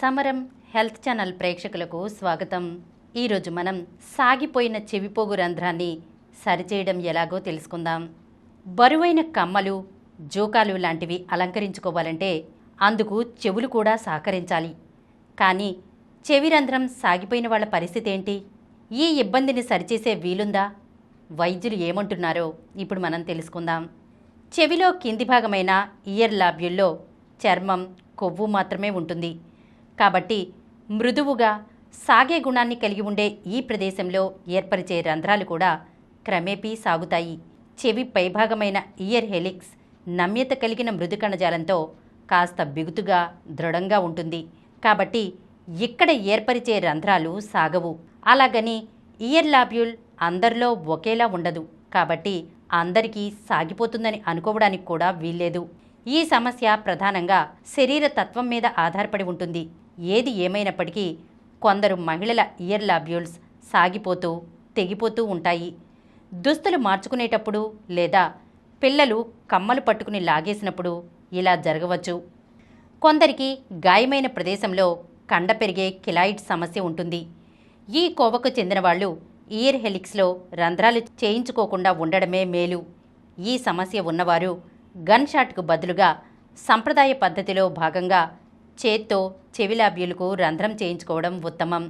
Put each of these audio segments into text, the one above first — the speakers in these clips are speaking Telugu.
సమరం హెల్త్ ఛానల్ ప్రేక్షకులకు స్వాగతం. ఈరోజు మనం సాగిపోయిన చెవిపోగు రంధ్రాన్ని సరిచేయడం ఎలాగో తెలుసుకుందాం. బరువైన కమ్మలు, జోకాలు లాంటివి అలంకరించుకోవాలంటే అందుకు చెవులు కూడా సహకరించాలి. కానీ చెవి రంధ్రం సాగిపోయిన వాళ్ళ పరిస్థితి ఏంటి? ఈ ఇబ్బందిని సరిచేసే వీలుందా? వైద్యులు ఏమంటున్నారో ఇప్పుడు మనం తెలుసుకుందాం. చెవిలో కింది భాగమైన ఇయర్ లాబ్యూల్లో చర్మం, కొవ్వు మాత్రమే ఉంటుంది. కాబట్టి మృదువుగా సాగే గుణాన్ని కలిగి ఉండే ఈ ప్రదేశంలో ఏర్పరిచే రంధ్రాలు కూడా క్రమేపీ సాగుతాయి. చెవి పైభాగమైన ఇయర్ హెలిక్స్ నమ్యత కలిగిన మృదు కణజాలంతో కాస్త బిగుతుగా, దృఢంగా ఉంటుంది. కాబట్టి ఇక్కడ ఏర్పరిచే రంధ్రాలు సాగవు. అలాగని ఇయర్ లాబ్యూల్ అందరిలో ఒకేలా ఉండదు. కాబట్టి అందరికీ సాగిపోతుందని అనుకోవడానికి కూడా వీల్లేదు. ఈ సమస్య ప్రధానంగా శరీర తత్వం మీద ఆధారపడి ఉంటుంది. ఏది ఏమైనప్పటికీ కొందరు మహిళల ఇయర్ లాబ్యూల్స్ సాగిపోతూ, తెగిపోతూ ఉంటాయి. దుస్తులు మార్చుకునేటప్పుడు లేదా పిల్లలు కమ్మలు పట్టుకుని లాగేసినప్పుడు ఇలా జరగవచ్చు. కొందరికి గాయమైన ప్రదేశంలో కండ పెరిగే కిలాయిడ్ సమస్య ఉంటుంది. ఈ కోవకు చెందిన వాళ్ళు ఇయర్ హెలిక్స్లో రంధ్రాలు చేయించుకోకుండా ఉండడమే మేలు. ఈ సమస్య ఉన్నవారు గన్ షాట్కు బదులుగా సంప్రదాయ పద్ధతిలో భాగంగా చేత్తో చెవి లాబ్యూల్కు రంధ్రం చేయించుకోవడం ఉత్తమం.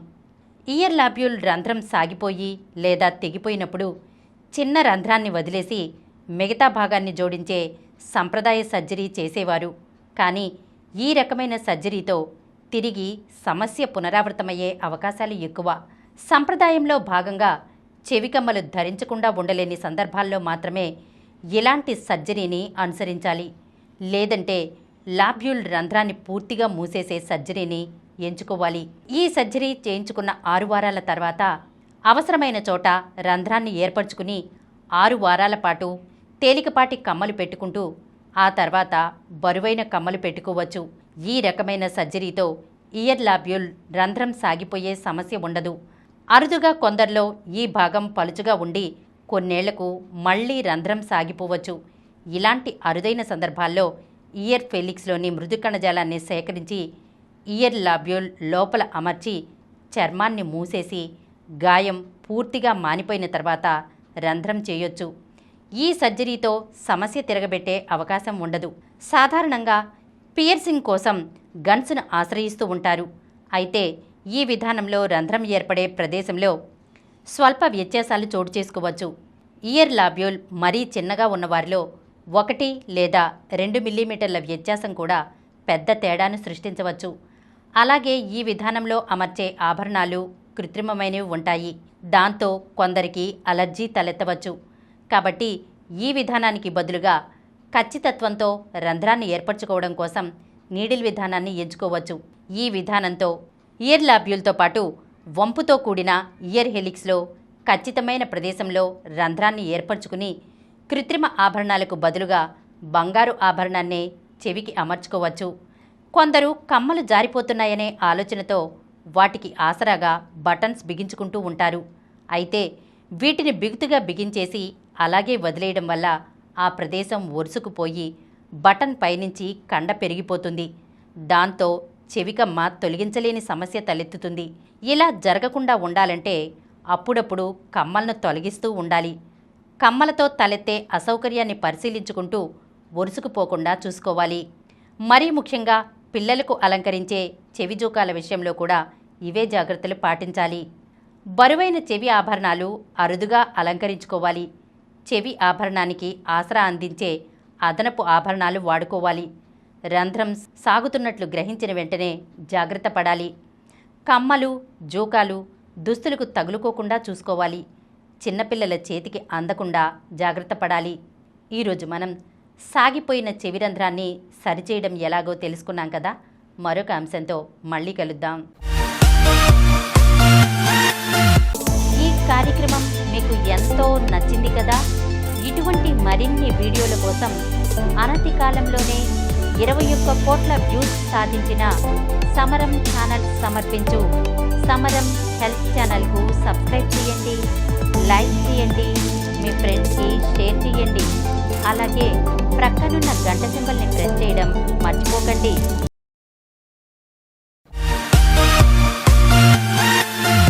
ఇయర్ లాబ్యూల్ రంధ్రం సాగిపోయి లేదా తెగిపోయినప్పుడు చిన్న రంధ్రాన్ని వదిలేసి మిగతా భాగాన్ని జోడించే సంప్రదాయ సర్జరీ చేసేవారు. కానీ ఈ రకమైన సర్జరీతో తిరిగి సమస్య పునరావృతమయ్యే అవకాశాలు ఎక్కువ. సంప్రదాయంలో భాగంగా చెవికమ్మలు ధరించకుండా ఉండలేని సందర్భాల్లో మాత్రమే ఇలాంటి సర్జరీని అనుసరించాలి. లేదంటే లాబ్యూల్ రంధ్రాన్ని పూర్తిగా మూసేసే సర్జరీని ఎంచుకోవాలి. ఈ సర్జరీ చేయించుకున్న 6 వారాల తర్వాత అవసరమైన చోట రంధ్రాన్ని ఏర్పరచుకుని 6 వారాల పాటు తేలికపాటి కమ్మలు పెట్టుకుంటూ ఆ తర్వాత బరువైన కమ్మలు పెట్టుకోవచ్చు. ఈ రకమైన సర్జరీతో ఇయర్ లాబ్యూల్ రంధ్రం సాగిపోయే సమస్య ఉండదు. అరుదుగా కొందరిలో ఈ భాగం పలుచుగా ఉండి కొన్నేళ్లకు మళ్లీ రంధ్రం సాగిపోవచ్చు. ఇలాంటి అరుదైన సందర్భాల్లో ఇయర్ ఫెలిక్స్లోని మృదు కణజాలాన్ని సేకరించి ఇయర్ లాబ్యూల్ లోపల అమర్చి చర్మాన్ని మూసేసి గాయం పూర్తిగా మానిపోయిన తర్వాత రంధ్రం చేయొచ్చు. ఈ సర్జరీతో సమస్య తిరగబెట్టే అవకాశం ఉండదు. సాధారణంగా పియర్సింగ్ కోసం గన్స్ను ఆశ్రయిస్తూ ఉంటారు. అయితే ఈ విధానంలో రంధ్రం ఏర్పడే ప్రదేశంలో స్వల్ప వ్యత్యాసాలు చోటు చేసుకోవచ్చు. ఇయర్ లాబ్యూల్ మరీ చిన్నగా ఉన్నవారిలో 1 లేదా 2 మిల్లీమీటర్ల వ్యత్యాసం కూడా పెద్ద తేడాను సృష్టించవచ్చు. అలాగే ఈ విధానంలో అమర్చే ఆభరణాలు కృత్రిమమైనవి ఉంటాయి. దాంతో కొందరికి అలర్జీ తలెత్తవచ్చు. కాబట్టి ఈ విధానానికి బదులుగా ఖచ్చితత్వంతో రంధ్రాన్ని ఏర్పరచుకోవడం కోసం నీడిల్ విధానాన్ని ఎంచుకోవచ్చు. ఈ విధానంతో ఇయర్ లాబ్యూల్తో పాటు వంపుతో కూడిన ఇయర్ హెలిక్స్లో ఖచ్చితమైన ప్రదేశంలో రంధ్రాన్ని ఏర్పరచుకుని కృత్రిమ ఆభరణాలకు బదులుగా బంగారు ఆభరణాన్నే చెవికి అమర్చుకోవచ్చు. కొందరు కమ్మలు జారిపోతున్నాయనే ఆలోచనతో వాటికి ఆసరాగా బటన్స్ బిగించుకుంటూ ఉంటారు. అయితే వీటిని బిగుతుగా బిగించేసి అలాగే వదిలేయడం వల్ల ఆ ప్రదేశం ఒరుసుకుపోయి బటన్ పైనుంచి కండ పెరిగిపోతుంది. దాంతో చెవికమ్మ తొలగించలేని సమస్య తలెత్తుతుంది. ఇలా జరగకుండా ఉండాలంటే అప్పుడప్పుడు కమ్మలను తొలగిస్తూ ఉండాలి. కమ్మలతో తలెత్తే అసౌకర్యాన్ని పరిశీలించుకుంటూ ఒరుసుకుపోకుండా చూసుకోవాలి. మరీ ముఖ్యంగా పిల్లలకు అలంకరించే చెవి జోకాల విషయంలో కూడా ఇవే జాగ్రత్తలు పాటించాలి. బరువైన చెవి ఆభరణాలు అరుదుగా అలంకరించుకోవాలి. చెవి ఆభరణానికి ఆసరా అందించే అదనపు ఆభరణాలు వాడుకోవాలి. రంధ్రం సాగుతున్నట్లు గ్రహించిన వెంటనే జాగ్రత్త పడాలి. కమ్మలు, జోకాలు దుస్తులకు తగులుకోకుండా చూసుకోవాలి. చిన్నపిల్లల చేతికి అందకుండా జాగ్రత్త పడాలి. ఈరోజు మనం సాగిపోయిన చెవి రంధ్రాన్ని సరిచేయడం ఎలాగో తెలుసుకున్నాం కదా. మరొక అంశంతో మళ్ళీ కలుద్దాం. ఈ కార్యక్రమం మీకు ఎంతో నచ్చింది కదా. ఇటువంటి మరిన్ని వీడియోల కోసం అనతి కాలంలోనే 21 కోట్ల వ్యూస్ సాధించిన సమరం ఛానల్ సమర్పించు సమరం హెల్త్ ఛానల్కు సబ్స్క్రైబ్ చేయండి, లైక్ చేయండి, మీ ఫ్రెండ్స్కి షేర్ చేయండి. అలాగే ప్రక్కనున్న గంట సింబల్ని ప్రెస్ చేయడం మర్చిపోకండి.